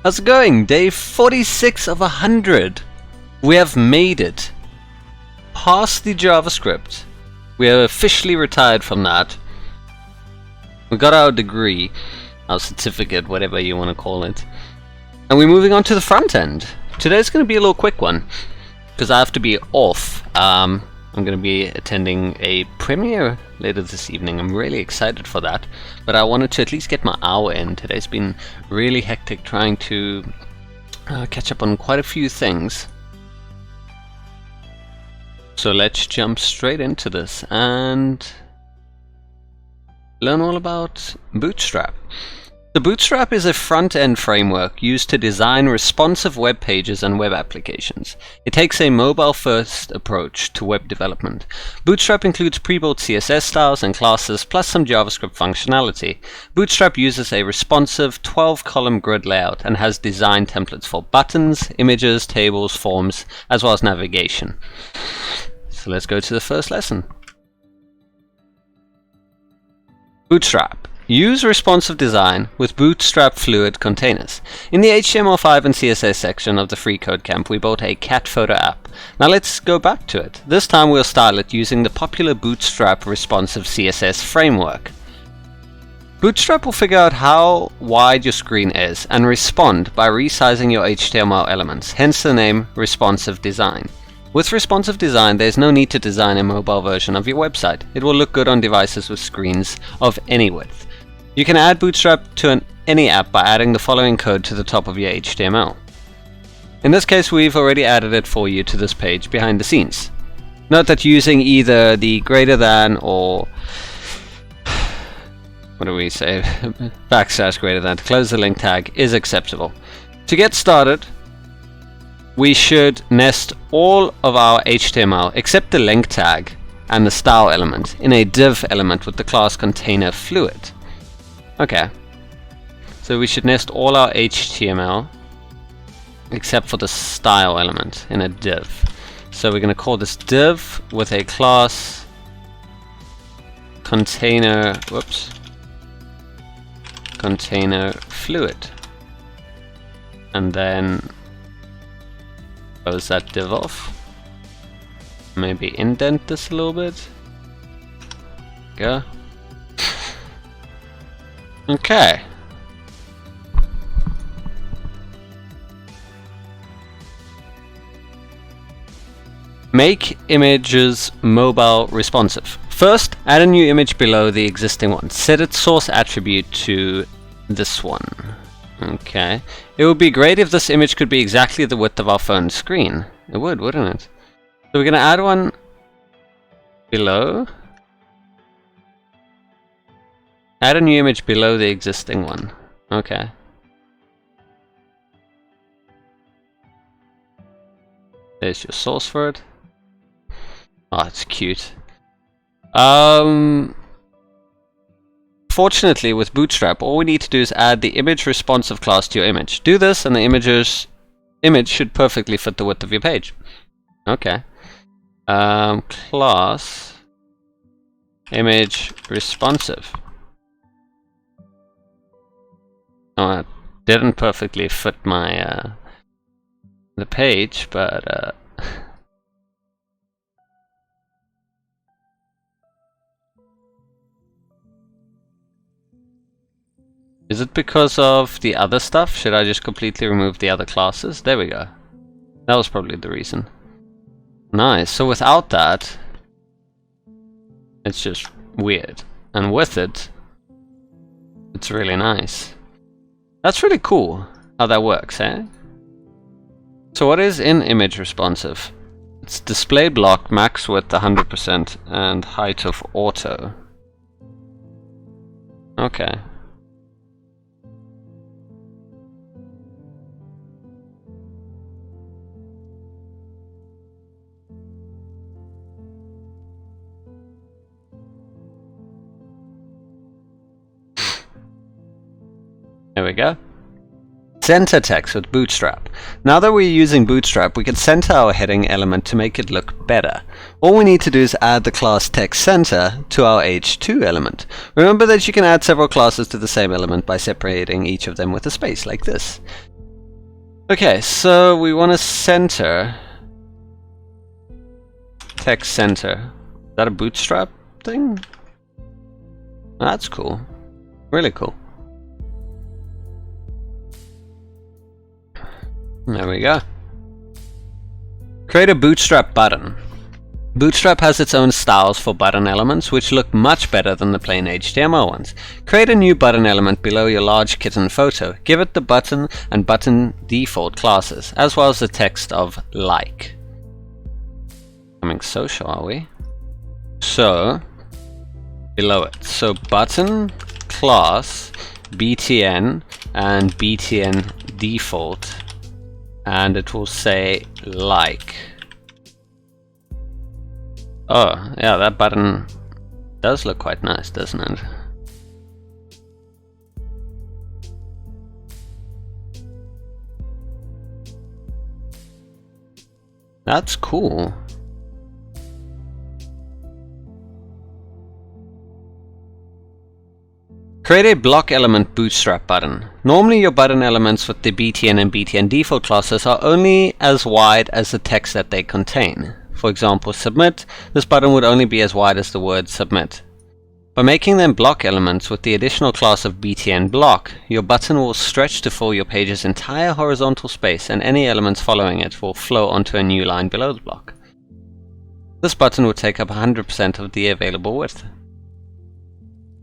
How's it going? Day 46 of 100. We have made it. Past the JavaScript. We are officially retired from that. We got our degree, our certificate, whatever you want to call it. And we're moving on to the front end. Today's going to be a little quick one, because I have to be off. I'm going to be attending a premiere later this evening. I'm really excited for that. But I wanted to at least get my hour in. Today's been really hectic trying to catch up on quite a few things. So let's jump straight into this and learn all about Bootstrap. The Bootstrap is a front-end framework used to design responsive web pages and web applications. It takes a mobile-first approach to web development. Bootstrap includes pre-built CSS styles and classes, plus some JavaScript functionality. Bootstrap uses a responsive 12-column grid layout and has design templates for buttons, images, tables, forms, as well as navigation. So let's go to the first lesson. Bootstrap. Use responsive design with Bootstrap Fluid containers. In the HTML5 and CSS section of the Free Code Camp, we built a cat photo app. Now let's go back to it. This time we'll style it using the popular Bootstrap responsive CSS framework. Bootstrap will figure out how wide your screen is and respond by resizing your HTML elements, hence the name responsive design. With responsive design, there's no need to design a mobile version of your website. It will look good on devices with screens of any width. You can add Bootstrap to any app by adding the following code to the top of your HTML. In this case, we've already added it for you to this page behind the scenes. Note that using either the greater than or what do we say, backslash greater than to close the link tag is acceptable. To get started, we should nest all of our HTML except the link tag and the style element in a div element with the class container fluid. Okay, so we should nest all our HTML except for the style element in a div. So we're going to call this div with a class container, container fluid, and then close that div off. Maybe indent this a little bit. Go. Okay. Make images mobile responsive. First, add a new image below the existing one. Set its source attribute to this one. Okay. It would be great if this image could be exactly the width of our phone screen. It would, wouldn't it? So we're going to add one below. Add a new image below the existing one. Okay. There's your source for it. Oh, it's cute. Fortunately, with Bootstrap, all we need to do is add the image responsive class to your image. Do this, and the image should perfectly fit the width of your page. Okay. Class image responsive. Oh, it didn't perfectly fit my the page, but is it because of the other stuff? Should I just completely remove the other classes? There we go. That was probably the reason. Nice. So without that, it's just weird, and with it, it's really nice. That's really cool how that works, eh? So what is in image responsive? It's display block, max width 100%, and height of auto. Okay. There we go. Center text with Bootstrap. Now that we're using Bootstrap, we can center our heading element to make it look better. All we need to do is add the class text center to our h2 element. Remember that you can add several classes to the same element by separating each of them with a space, like this. Okay, so we want to center. Text center. Is that a bootstrap thing? That's cool. Really cool. There we go. Create a Bootstrap button. Bootstrap has its own styles for button elements, which look much better than the plain HTML ones. Create a new button element below your large kitten photo. Give it the button and button default classes, as well as the text of like. Becoming social, are we? So, below it. So button class btn and btn default, and it will say like. Oh, yeah, that button does look quite nice, doesn't it? That's cool. Create a block element bootstrap button. Normally your button elements with the btn and btn default classes are only as wide as the text that they contain. For example, submit, this button would only be as wide as the word submit. By making them block elements with the additional class of btn block, your button will stretch to fill your page's entire horizontal space, and any elements following it will flow onto a new line below the block. This button will take up 100% of the available width.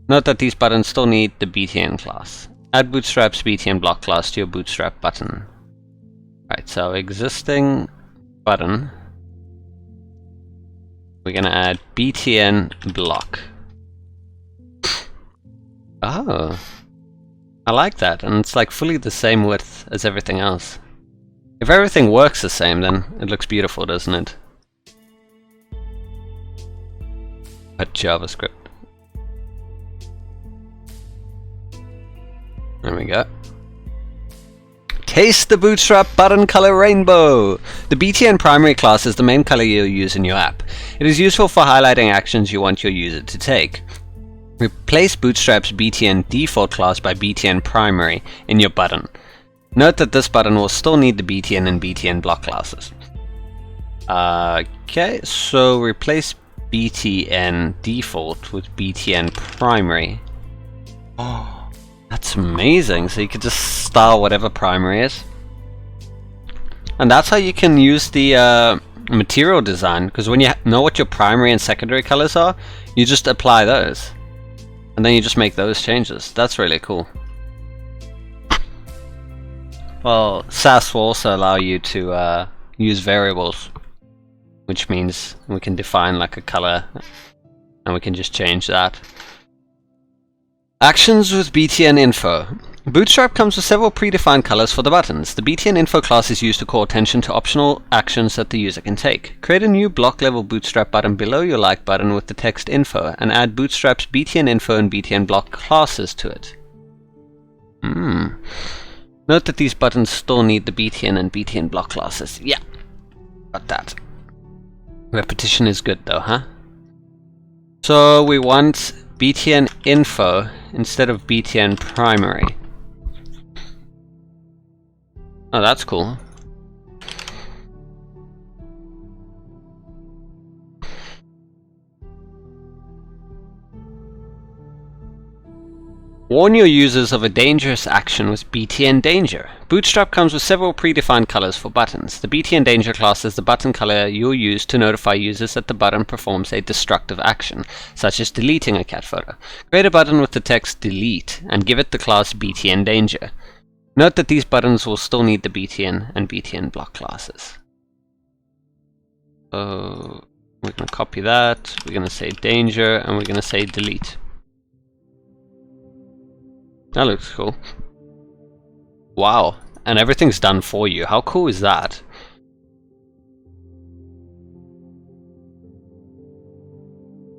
Note that these buttons still need the btn class. Add Bootstrap's btn block class to your Bootstrap button. Right, so existing button. We're going to add btn block. Oh, I like that, and it's like fully the same width as everything else. If everything works the same, then it looks beautiful, doesn't it? But JavaScript. There we go. Taste the Bootstrap button color rainbow! The btn primary class is the main color you'll use in your app. It is useful for highlighting actions you want your user to take. Replace Bootstrap's btn default class by btn primary in your button. Note that this button will still need the btn and btn block classes. Okay, so replace btn default with btn primary. Oh. That's amazing, so you could just style whatever primary is. And that's how you can use the material design, because when you know what your primary and secondary colors are, you just apply those. And then you just make those changes. That's really cool. Well, Sass will also allow you to use variables, which means we can define like a color, and we can just change that. Actions with btn info. Bootstrap comes with several predefined colors for the buttons. The btn info class is used to call attention to optional actions that the user can take. Create a new block level Bootstrap button below your like button with the text info, and add Bootstrap's btn info and btn block classes to it. Note that these buttons still need the btn and btn block classes. Yeah, got that. Repetition is good though, huh? So we want btn info instead of btn primary. Oh, that's cool. Warn your users of a dangerous action with btn danger. Bootstrap comes with several predefined colors for buttons. The btn danger class is the button color you'll use to notify users that the button performs a destructive action, such as deleting a cat photo. Create a button with the text delete and give it the class btn danger. Note that these buttons will still need the btn and btn block classes. So we're going to copy that, we're going to say danger, and we're going to say delete. That looks cool. Wow, and everything's done for you. How cool is that?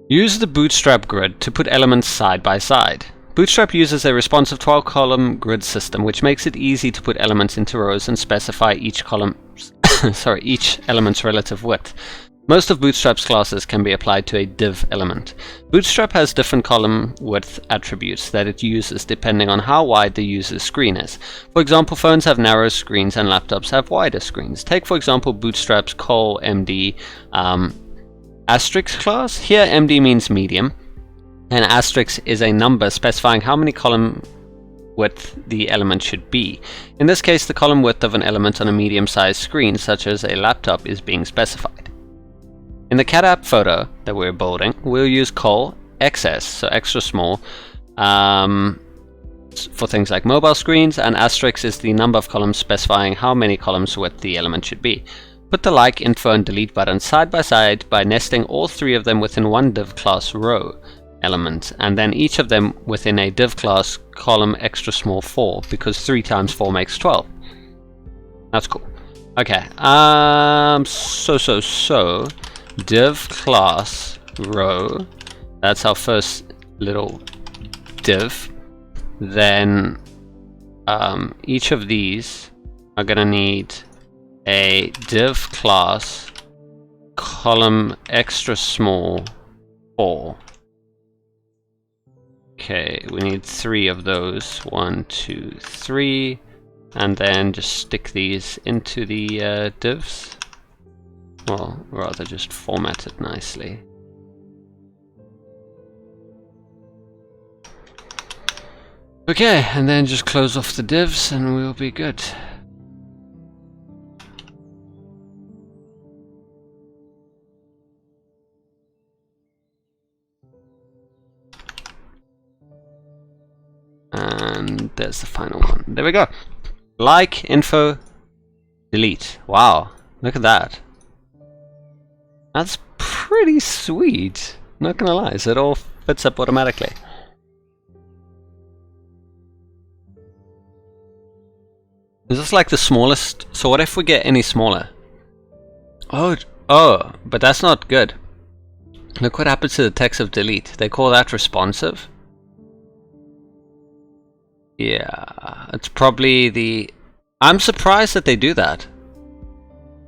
Use the Bootstrap grid to put elements side by side. Bootstrap uses a responsive 12-column grid system, which makes it easy to put elements into rows and specify each column, each element's relative width. Most of Bootstrap's classes can be applied to a div element. Bootstrap has different column width attributes that it uses depending on how wide the user's screen is. For example, phones have narrow screens and laptops have wider screens. Take for example Bootstrap's col MD asterisk class. Here MD means medium, and asterisk is a number specifying how many column width the element should be. In this case, the column width of an element on a medium-sized screen, such as a laptop, is being specified. In the cat app photo that we're building, we'll use col XS, so extra small, for things like mobile screens, and asterisk is the number of columns specifying how many columns width the element should be. Put the like, info, and delete buttons side by side by nesting all three of them within one div class row element, and then each of them within a div class column extra small 4, because 3 times 4 makes 12. That's cool. Okay, so div class row, that's our first little div. Then each of these are gonna need a div class column extra small 4. Okay, we need 3 of those. 1, 2, 3, and then just stick these into the divs. Well, rather just format it nicely. Okay, and then just close off the divs and we'll be good. And there's the final one. There we go. Like, info, delete. Wow, look at that. That's pretty sweet. Not gonna lie, so it all fits up automatically. Is this like the smallest? So what if we get any smaller? Oh, but that's not good. Look what happens to the text of delete. They call that responsive. Yeah, it's probably the... I'm surprised that they do that.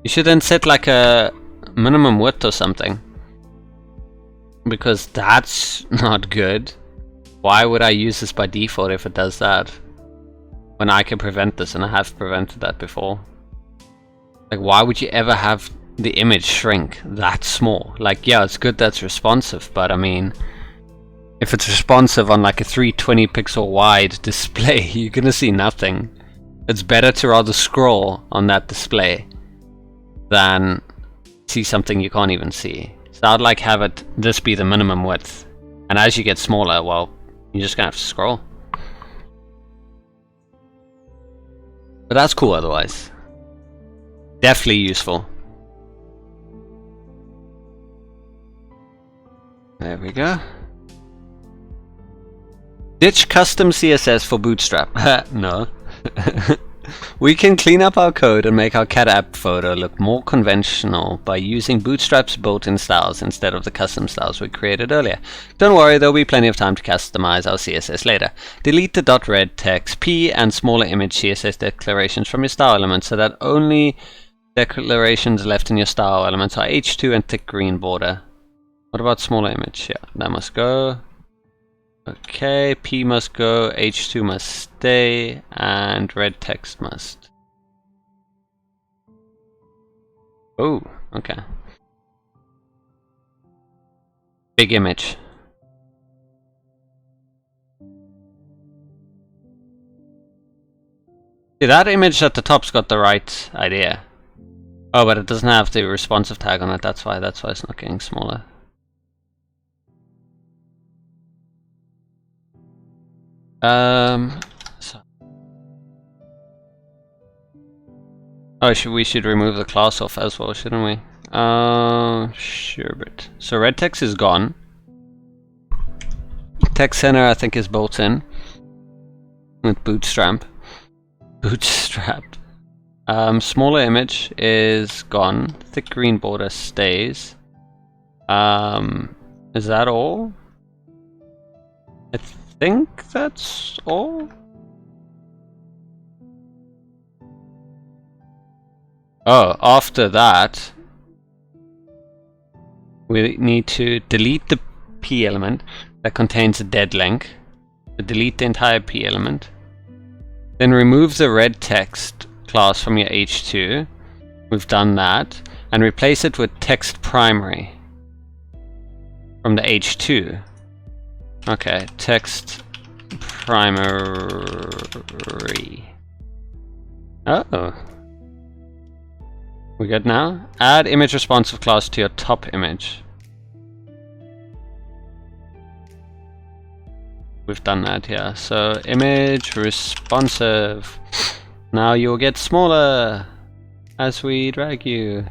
You should then set like a minimum width or something. Because that's not good. Why would I use this by default if it does that? When I can prevent this, and I have prevented that before. Like, why would you ever have the image shrink that small? Like, yeah, it's good that's responsive, but I mean... if it's responsive on like a 320 pixel wide display, you're gonna see nothing. It's better to rather scroll on that display than see something you can't even see. So I'd like have this be the minimum width. And as you get smaller, well, you're just gonna have to scroll. But that's cool otherwise. Definitely useful. There we go. Ditch custom CSS for Bootstrap. No. We can clean up our code and make our cat app photo look more conventional by using Bootstrap's built-in styles instead of the custom styles we created earlier. Don't worry, there'll be plenty of time to customize our CSS later. Delete the .red text, P, and smaller image CSS declarations from your style elements so that only declarations left in your style elements are H2 and thick green border. What about smaller image? Yeah, that must go. Okay, P must go, H2 must stay, and red text must. Oh, okay. Big image. See, that image at the top's got the right idea. Oh, but it doesn't have the responsive tag on it, that's why it's not getting smaller. So. Oh, we should remove the class off as well, shouldn't we? Sure, but so red text is gone. Text center I think is built in with Bootstrap. Smaller image is gone. Thick green border stays. Is that all? I think that's all. Oh, after that, we need to delete the P element that contains a dead link. So delete the entire P element. Then remove the red text class from your H2. We've done that. And replace it with text primary from the H2. Okay, text primary. Oh. We good now? Add image responsive class to your top image. We've done that here. So image responsive. Now you'll get smaller as we drag you.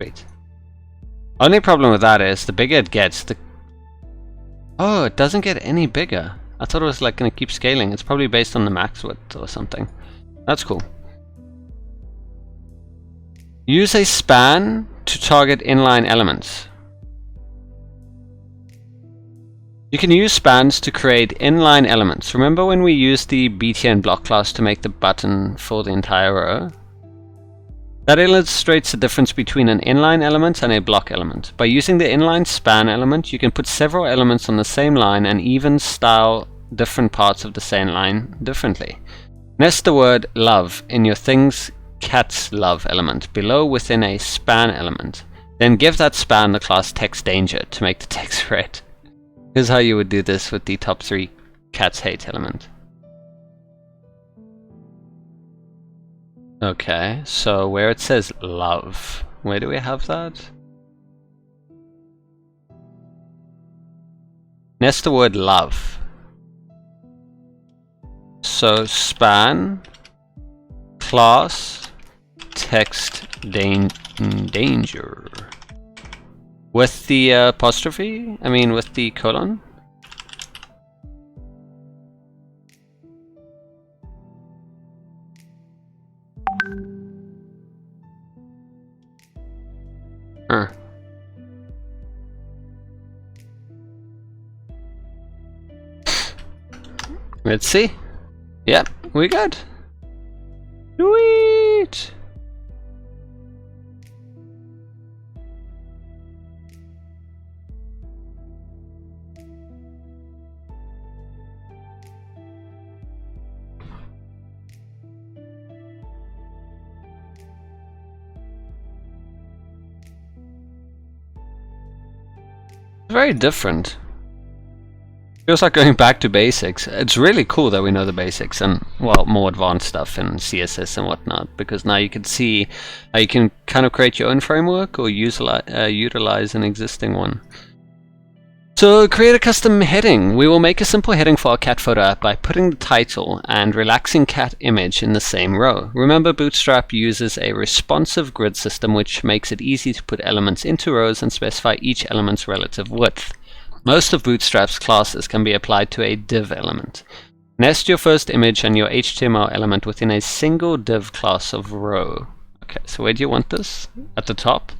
Wait. Only problem with that is the bigger it gets, the... Oh, it doesn't get any bigger. I thought it was like gonna keep scaling. It's probably based on the max width or something. That's cool. Use a span to target inline elements. You can use spans to create inline elements. Remember when we used the btn block class to make the button for the entire row? That illustrates the difference between an inline element and a block element. By using the inline span element, you can put several elements on the same line and even style different parts of the same line differently. Nest the word love in your things cats love element below within a span element. Then give that span the class text danger to make the text red. Here's how you would do this with the top 3 cats hate element. Okay, so where it says love, where do we have that? Nest the word love. So span class text danger with the apostrophe, I mean with the colon. Let's see. Yep, we good. Sweet. Very different. Feels like going back to basics. It's really cool that we know the basics and, well, more advanced stuff in CSS and whatnot, because now you can see how you can kind of create your own framework or utilize an existing one. So create a custom heading. We will make a simple heading for our cat photo app by putting the title and relaxing cat image in the same row. Remember, Bootstrap uses a responsive grid system which makes it easy to put elements into rows and specify each element's relative width. Most of Bootstrap's classes can be applied to a div element. Nest your first image and your HTML element within a single div class of row. Okay, so where do you want this? At the top?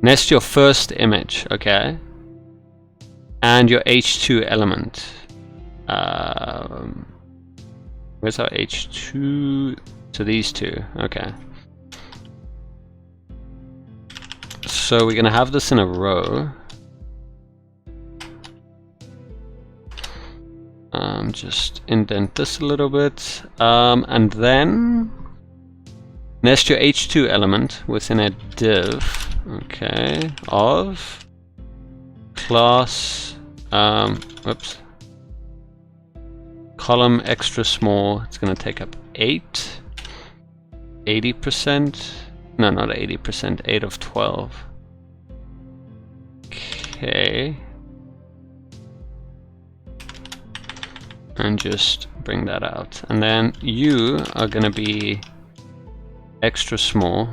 Nest your first image, okay? And your H2 element. Where's our H2? So these two, okay. So we're going to have this in a row. Just indent this a little bit. And then nest your H2 element within a div, okay, of class, whoops, column extra small. It's going to take up 80%. No, not 80%, 8 of 12. Okay. And just bring that out. And then you are going to be extra small.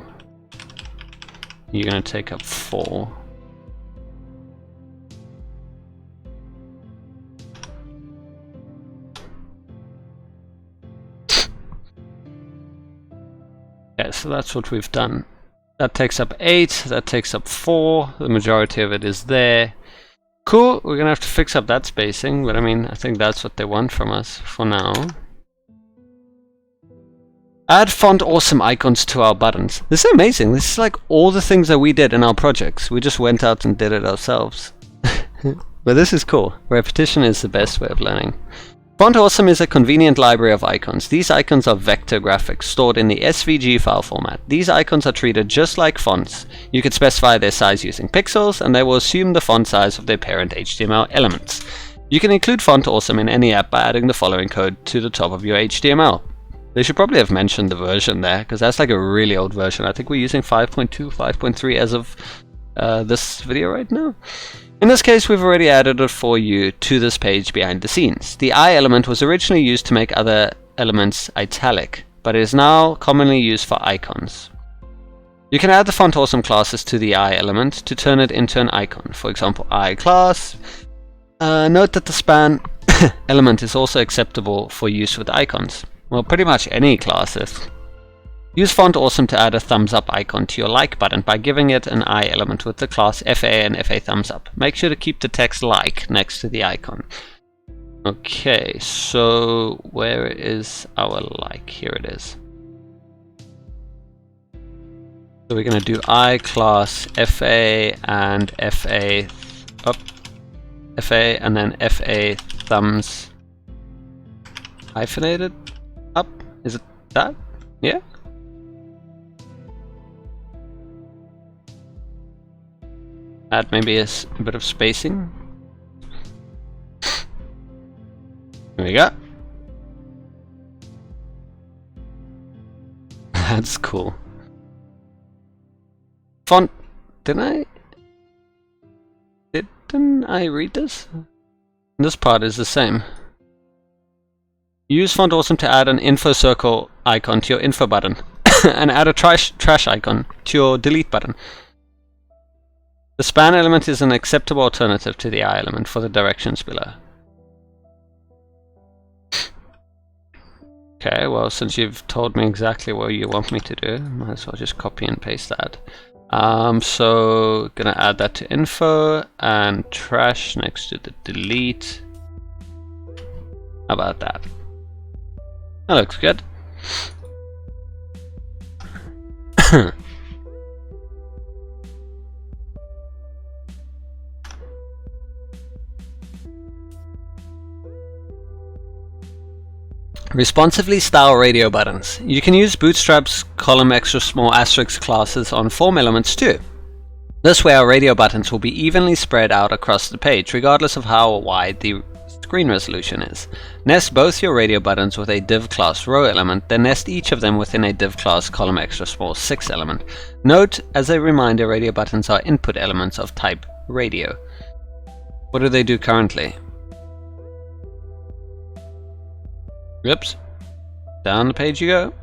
You're going to take up 4. Okay, so that's what we've done. That takes up 8, that takes up 4, the majority of it is there. Cool, we're gonna have to fix up that spacing, but I mean, I think that's what they want from us for now. Add font awesome icons to our buttons. This is amazing. This is like all the things that we did in our projects. We just went out and did it ourselves. But this is cool. Repetition is the best way of learning. Font Awesome is a convenient library of icons. These icons are vector graphics stored in the SVG file format. These icons are treated just like fonts. You can specify their size using pixels, and they will assume the font size of their parent HTML elements. You can include Font Awesome in any app by adding the following code to the top of your HTML. They should probably have mentioned the version there, because that's like a really old version. I think we're using 5.2, 5.3 as of this video right now. In this case, we've already added it for you to this page behind the scenes. The I element was originally used to make other elements italic, but it is now commonly used for icons. You can add the Font Awesome classes to the I element to turn it into an icon. For example, I class. Note that the span element is also acceptable for use with icons. Well, pretty much any classes. Use Font Awesome to add a thumbs up icon to your like button by giving it an I element with the class FA and FA thumbs up. Make sure to keep the text like next to the icon. Okay, so where is our like? Here it is. So we're going to do I class FA and FA up, FA and then FA thumbs hyphenated up. Is it that? Yeah. Add maybe a bit of spacing. There we go. That's cool. Font. Didn't I read this? This part is the same. Use Font Awesome to add an info circle icon to your info button and add a trash icon to your delete button. The span element is an acceptable alternative to the I element for the directions below. Okay, well, since you've told me exactly what you want me to do, might as well just copy and paste that. So gonna add that to info and trash next to the delete. How about that? That looks good. Responsively style radio buttons. You can use Bootstrap's column extra small asterisk classes on form elements too. This way our radio buttons will be evenly spread out across the page, regardless of how wide the screen resolution is. Nest both your radio buttons with a div class row element, then nest each of them within a div class column extra small 6 element. Note, as a reminder, radio buttons are input elements of type radio. What do they do currently? Oops. Down the page you go.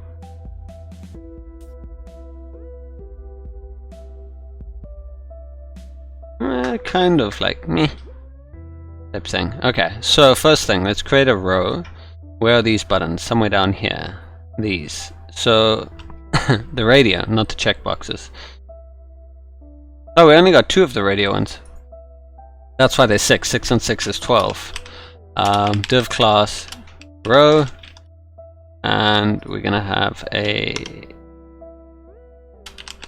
Kind of like meh type thing. Okay, so first thing, let's create a row. Where are these buttons? Somewhere down here. These. So the radio, not the checkboxes. Oh, we only got 2 of the radio ones. That's why they're 6. 6 and 6 is 12. Div class row, and we're gonna have a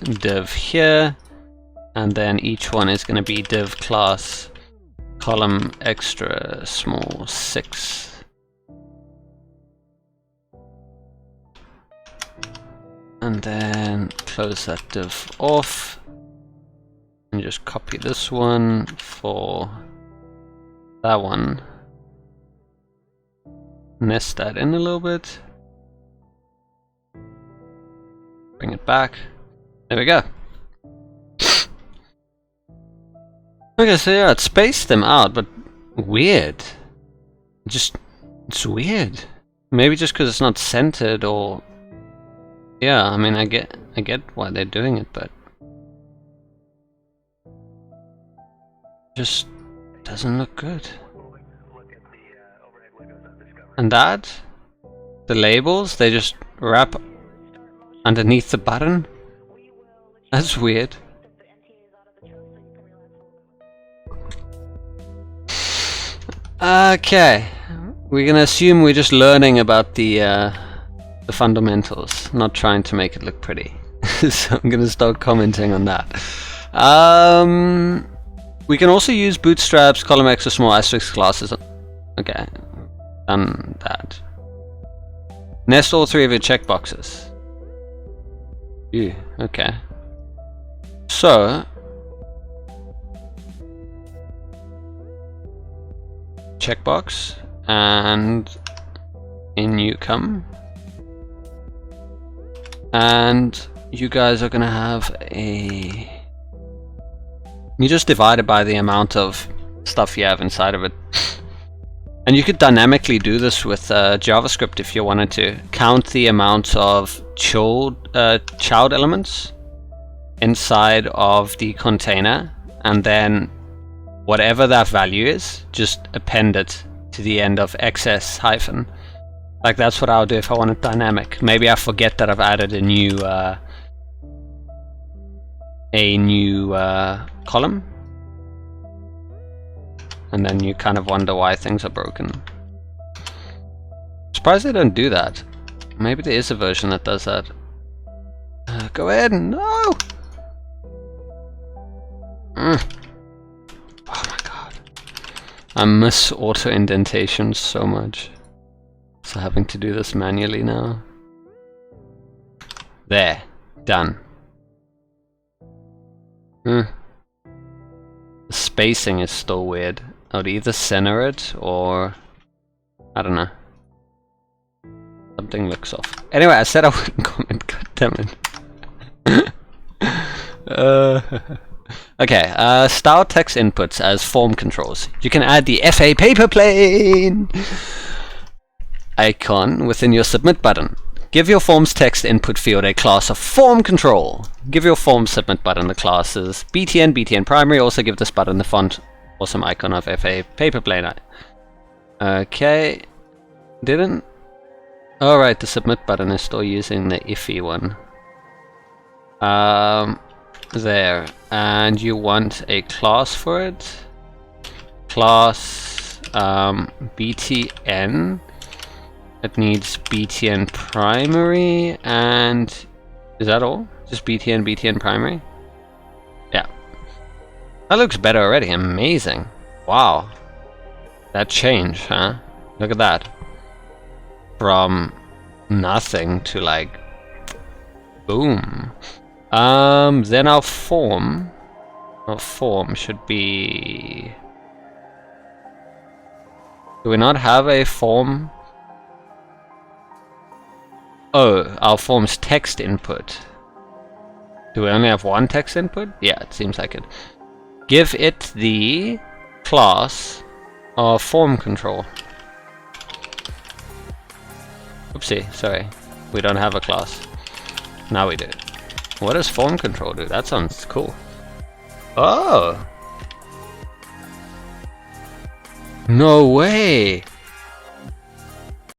div here, and then each one is gonna be div class column extra small 6. And then close that div off and just copy this one for that one. Nest that in a little bit. Bring it back. There we go. Okay, so yeah, it spaced them out, but weird. It's weird. Maybe just because it's not centered, or yeah. I mean, I get why they're doing it, but just doesn't look good. And that, the labels, they just wrap underneath the button. That's weird. Okay, we're gonna assume we're just learning about the the fundamentals, not trying to make it look pretty. So I'm gonna start commenting on that. We can also use bootstraps, column X, or small asterisk classes. Okay, done that. Nest all three of your checkboxes. Ew, okay. So checkbox, and in you come, and you guys are gonna have a, you just divide it by the amount of stuff you have inside of it. And you could dynamically do this with JavaScript if you wanted to. Count the amount of child elements inside of the container, and then whatever that value is, just append it to the end of XS hyphen. Like that's what I'll do if I want it dynamic. Maybe I forget that I've added a new column, and then you kind of wonder why things are broken. Surprised they don't do that. Maybe there is a version that does that. Go ahead, no! Oh my god. I miss auto indentation so much. So having to do this manually now. There, done. The spacing is still weird. I would either center it or I don't know. Something looks off. Anyway, I said I wouldn't comment. God damn it. Okay, style text inputs as form controls. You can add the FA paper plane icon within your submit button. Give your form's text input field a class of form control. Give your form submit button the classes BTN, BTN primary. Also give this button the font awesome icon of FA paper plane. Okay, didn't. Alright, the submit button is still using the iffy one. There, and you want a class for it. Class BTN. It needs BTN primary, and is that all? Just BTN, BTN primary? Yeah. That looks better already. Amazing. Wow. That changed, huh? Look at that. From nothing to like boom. Then our form should be, do we not have a form? Oh, our form's text input. Do we only have one text input? Yeah, it seems like it. Give it the class of form control. Oopsie, sorry. We don't have a class. Now we do. What does form control do? That sounds cool. Oh! No way!